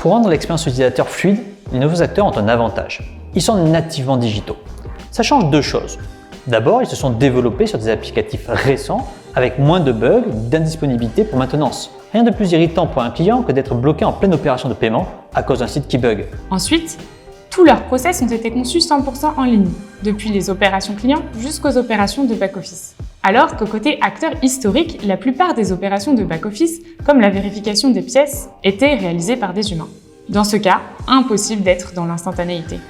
Pour rendre l'expérience utilisateur fluide, les nouveaux acteurs ont un avantage. Ils sont nativement digitaux. Ça change deux choses. D'abord, ils se sont développés sur des applicatifs récents avec moins de bugs, d'indisponibilité pour maintenance. Rien de plus irritant pour un client que d'être bloqué en pleine opération de paiement à cause d'un site qui bug. Ensuite, tous leurs process ont été conçus 100% en ligne, depuis les opérations clients jusqu'aux opérations de back-office. Alors que côté acteur historique, la plupart des opérations de back-office, comme la vérification des pièces, étaient réalisées par des humains. Dans ce cas, impossible d'être dans l'instantanéité.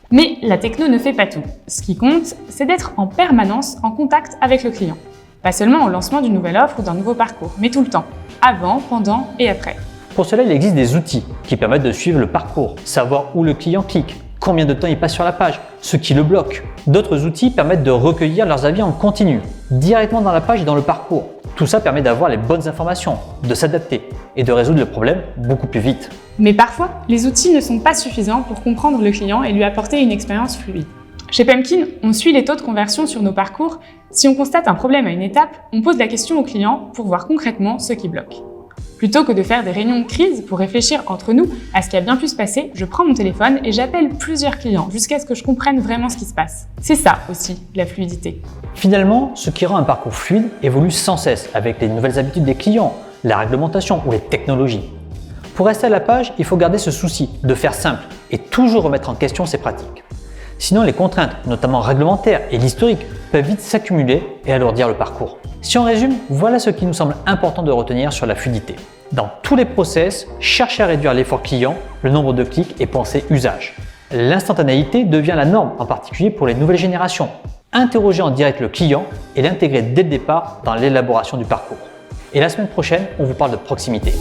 Mais la techno ne fait pas tout. Ce qui compte, c'est d'être en permanence en contact avec le client. Pas seulement au lancement d'une nouvelle offre ou d'un nouveau parcours, mais tout le temps, avant, pendant et après. Pour cela, il existe des outils qui permettent de suivre le parcours, savoir où le client clique, combien de temps il passe sur la page, ce qui le bloque. D'autres outils permettent de recueillir leurs avis en continu, directement dans la page et dans le parcours. Tout ça permet d'avoir les bonnes informations, de s'adapter et de résoudre le problème beaucoup plus vite. Mais parfois, les outils ne sont pas suffisants pour comprendre le client et lui apporter une expérience fluide. Chez Pumpkin, on suit les taux de conversion sur nos parcours. Si on constate un problème à une étape, on pose la question au client pour voir concrètement ce qui bloque. Plutôt que de faire des réunions de crise pour réfléchir entre nous à ce qui a bien pu se passer, je prends mon téléphone et j'appelle plusieurs clients jusqu'à ce que je comprenne vraiment ce qui se passe. C'est ça aussi, la fluidité. Finalement, ce qui rend un parcours fluide évolue sans cesse avec les nouvelles habitudes des clients, la réglementation ou les technologies. Pour rester à la page, il faut garder ce souci de faire simple et toujours remettre en question ses pratiques. Sinon, les contraintes, notamment réglementaires et l'historique, peuvent vite s'accumuler et alourdir le parcours. Si on résume, voilà ce qui nous semble important de retenir sur la fluidité. Dans tous les process, cherchez à réduire l'effort client, le nombre de clics et pensez usage. L'instantanéité devient la norme, en particulier pour les nouvelles générations. Interrogez en direct le client et l'intégrer dès le départ dans l'élaboration du parcours. Et la semaine prochaine, on vous parle de proximité.